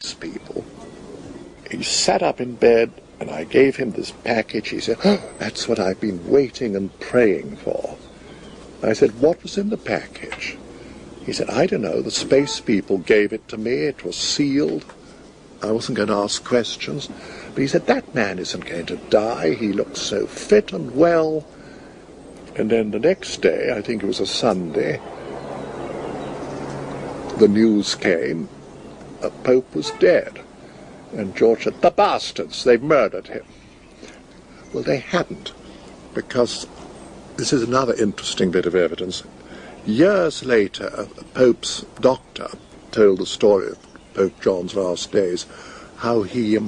people. He sat up in bed, and I gave him this package. He said, "Oh, that's what I've been waiting and praying for." I said, "What was in the package?" He said, "I don't know. The space people gave it to me. It was sealed. I wasn't going to ask questions." But he said, "That man isn't going to die. He looks so fit and well." And then the next day, I think it was a Sunday, the news came, the Pope was dead. And George said, "The bastards, they've murdered him." Well, they hadn't, because this is another interesting bit of evidence. Years later, the Pope's doctor told the story of Pope John's last days, how he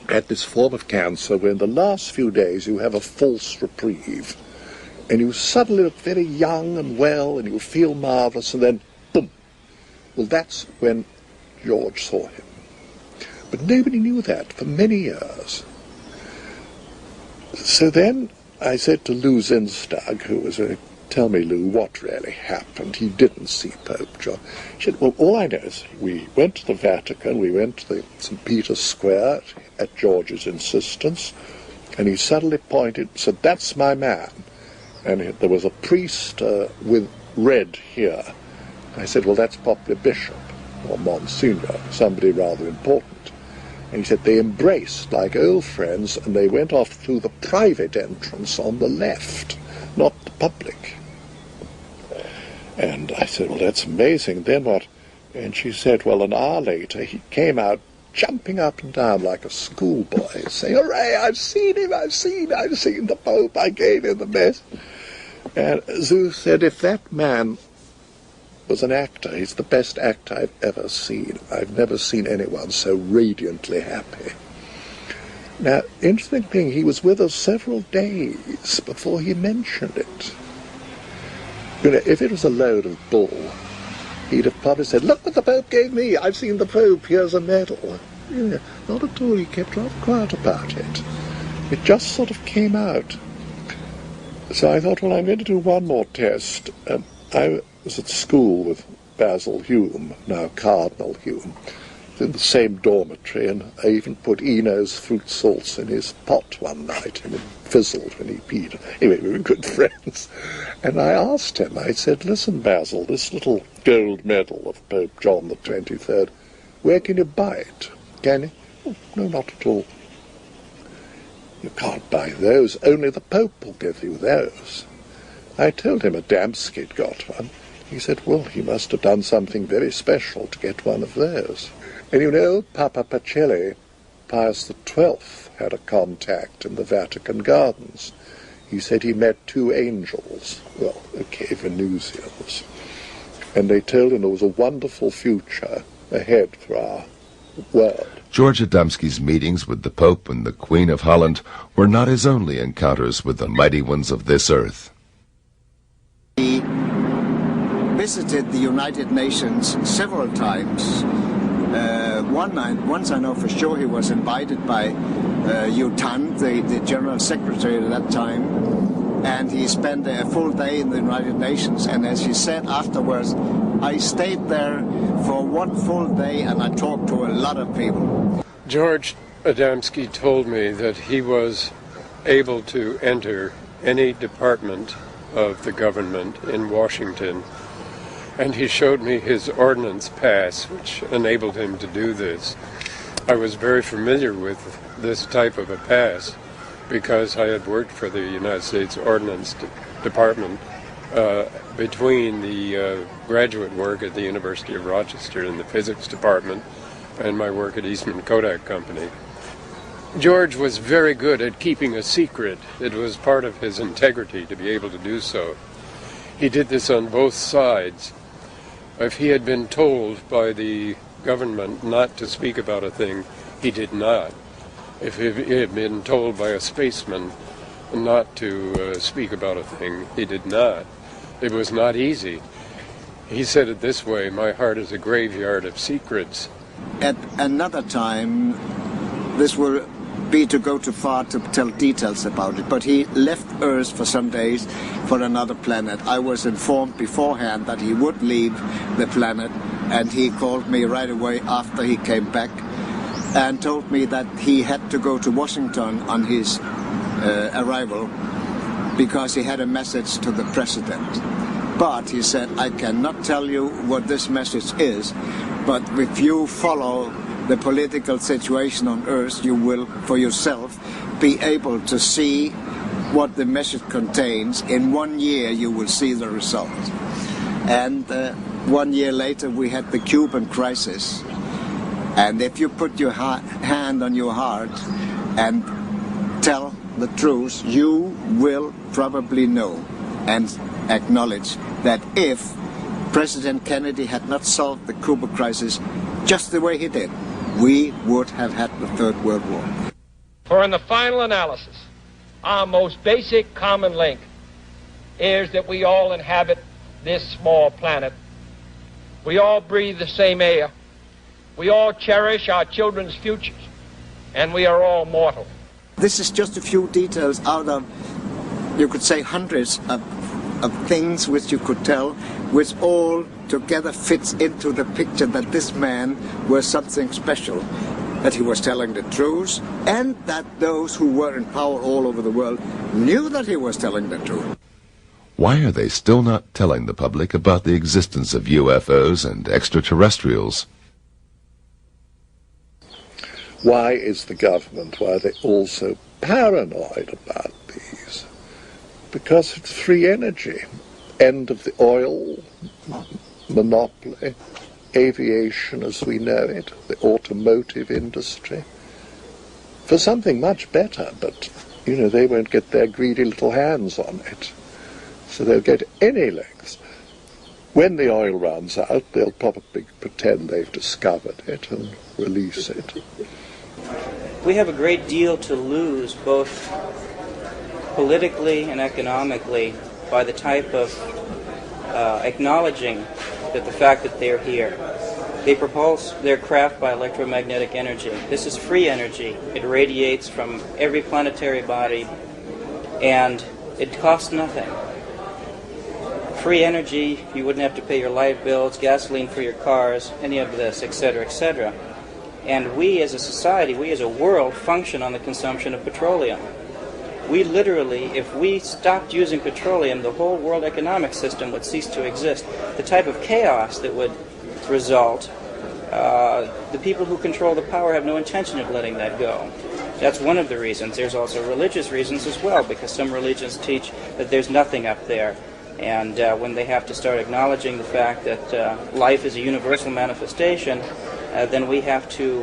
had this form of cancer where in the last few days you have a false reprieve, and you suddenly look very young and well, and you feel marvellous, and then, boom. Well, that's when George saw him. But nobody knew that for many years. So then I said to Lou Zinstag, who was "Tell me, Lou, what really happened?" He didn't see Pope John. She said, "Well, all I know is we went to the Vatican, we went to the St. Peter's Square at George's insistence, and he suddenly pointed, said, 'That's my man.' And there was a priest with red here." I said, "Well, that's probably a bishop or Monsignor, somebody rather important." And he said they embraced like old friends, and they went off through the private entrance on the left, not the public. And I said, "Well, that's amazing. Then what?" And she said, "Well, an hour later he came out jumping up and down like a schoolboy, saying, 'Hooray, I've seen him, I've seen the Pope, I gave him the best.'" And Zeus said, "If that man was an actor, he's the best actor I've ever seen. I've never seen anyone so radiantly happy." Now, interesting thing, he was with us several days before he mentioned it. You know, if it was a load of bull, he'd have probably said, "Look what the Pope gave me, I've seen the Pope, here's a medal." You know, not at all, he kept rather quiet about it. It just sort of came out. So I thought, well, I'm going to do one more test. I was at school with Basil Hume, now Cardinal Hume, in the same dormitory, and I even put Eno's fruit salts in his pot one night, and it fizzled when he peed. Anyway, we were good friends. And I asked him, I said, "Listen, Basil, this little gold medal of Pope John the 23rd, where can you buy it? Can you?" "Oh, no, not at all." "You can't buy those. Only the Pope will give you those." I told him Adamski had got one. He said, "Well, he must have done something very special to get one of those." And you know, Papa Pacelli, Pius XII, had a contact in the Vatican gardens. He said he met two angels, well, okay, Venusians, and they told him there was a wonderful future ahead for our world. George Adamski's meetings with the Pope and the Queen of Holland were not his only encounters with the mighty ones of this earth. He visited the United Nations several times. Once I know for sure he was invited by U Thant, the General Secretary at that time, and he spent a full day in the United Nations, and as he said afterwards, "I stayed there for one full day and I talked to a lot of people." George Adamski told me that he was able to enter any department of the government in Washington, and he showed me his ordnance pass, which enabled him to do this. I was very familiar with this type of a pass because I had worked for the United States Ordnance Department between the graduate work at the University of Rochester in the physics department and my work at Eastman Kodak Company. George was very good at keeping a secret. It was part of his integrity to be able to do so. He did this on both sides. If he had been told by the government not to speak about a thing, he did not. If he had been told by a spaceman not to speak about a thing, he did not. It was not easy. He said it this way, "My heart is a graveyard of secrets." At another time, this will be to go too far to tell details about it, but he left Earth for some days for another planet. I was informed beforehand that he would leave the planet and he called me right away after he came back and told me that he had to go to Washington on his arrival because he had a message to the president. But he said, I cannot tell you what this message is, but if you follow the political situation on Earth, you will, for yourself, be able to see what the message contains. In 1 year, you will see the result. And 1 year later, we had the Cuban crisis. And if you put your hand on your heart and tell the truth, you will probably know and acknowledge that if President Kennedy had not solved the Cuban crisis just the way he did, we would have had the Third World War. For in the final analysis, our most basic common link is that we all inhabit this small planet. We all breathe the same air. We all cherish our children's futures. And we are all mortal. This is just a few details out of, you could say, hundreds of things which you could tell, which all together fits into the picture that this man was something special, that he was telling the truth, and that those who were in power all over the world knew that he was telling the truth. Why are they still not telling the public about the existence of UFOs and extraterrestrials? Why is the government, why are they all so paranoid about these? Because it's free energy. End of the oil monopoly, aviation as we know it, the automotive industry. For something much better, but, you know, they won't get their greedy little hands on it. So they'll go to any lengths. When the oil runs out, they'll probably pretend they've discovered it and release it. We have a great deal to lose, both politically and economically, by the type of acknowledging that the fact that they're here. They propulse their craft by electromagnetic energy. This is free energy. It radiates from every planetary body, and it costs nothing. Free energy, you wouldn't have to pay your light bills, gasoline for your cars, any of this, etc., etc. And we as a society, we as a world, function on the consumption of petroleum. We literally, if we stopped using petroleum, the whole world economic system would cease to exist. The type of chaos that would result, the people who control the power have no intention of letting that go. That's one of the reasons. There's also religious reasons as well, because some religions teach that there's nothing up there. And when they have to start acknowledging the fact that life is a universal manifestation, then we have to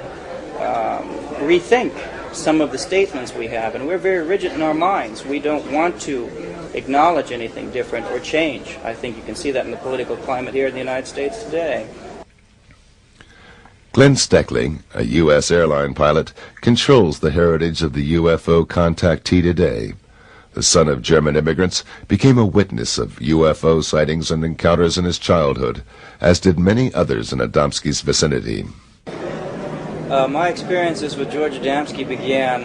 rethink some of the statements we have. And we're very rigid in our minds. We don't want to acknowledge anything different or change. I think you can see that in the political climate here in the United States today. Glenn Steckling, a U.S. airline pilot, controls the heritage of the UFO contactee today. The son of German immigrants, became a witness of UFO sightings and encounters in his childhood, as did many others in Adamski's vicinity. My experiences with George Adamski began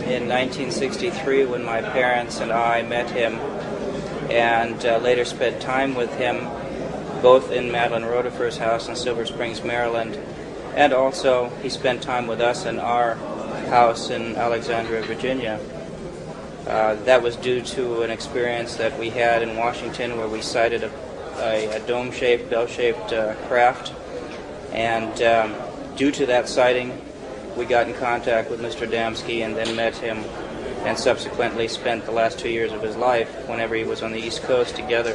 in 1963 when my parents and I met him and later spent time with him both in Madeline Rotifer's house in Silver Springs, Maryland, and also he spent time with us in our house in Alexandria, Virginia. That was due to an experience that we had in Washington where we sighted a dome-shaped, bell-shaped craft, and due to that sighting, we got in contact with Mr. Adamski and then met him, and subsequently spent the last 2 years of his life, whenever he was on the East Coast, together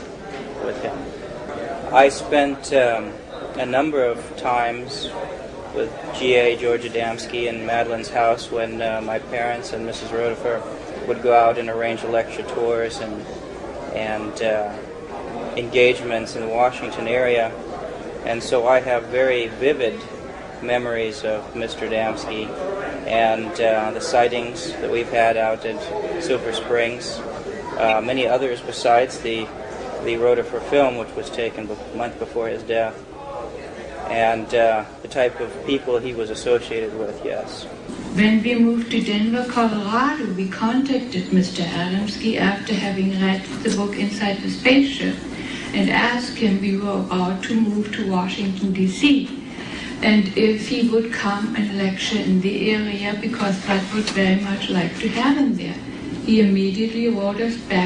with him. I spent a number of times with G.A. George Adamski in Madeline's house when my parents and Mrs. Rotifer would go out and arrange lecture tours and engagements in the Washington area. And so I have very vivid memories of Mr. Adamski and the sightings that we've had out at Silver Springs. Many others besides the Rotifer film, which was taken a month before his death. And the type of people he was associated with, yes. When we moved to Denver, Colorado, we contacted Mr. Adamski after having read the book Inside the Spaceship. and asked him, we were about to move to Washington, D.C., and if he would come and lecture in the area because Fred would very much like to have him there. He immediately wrote us back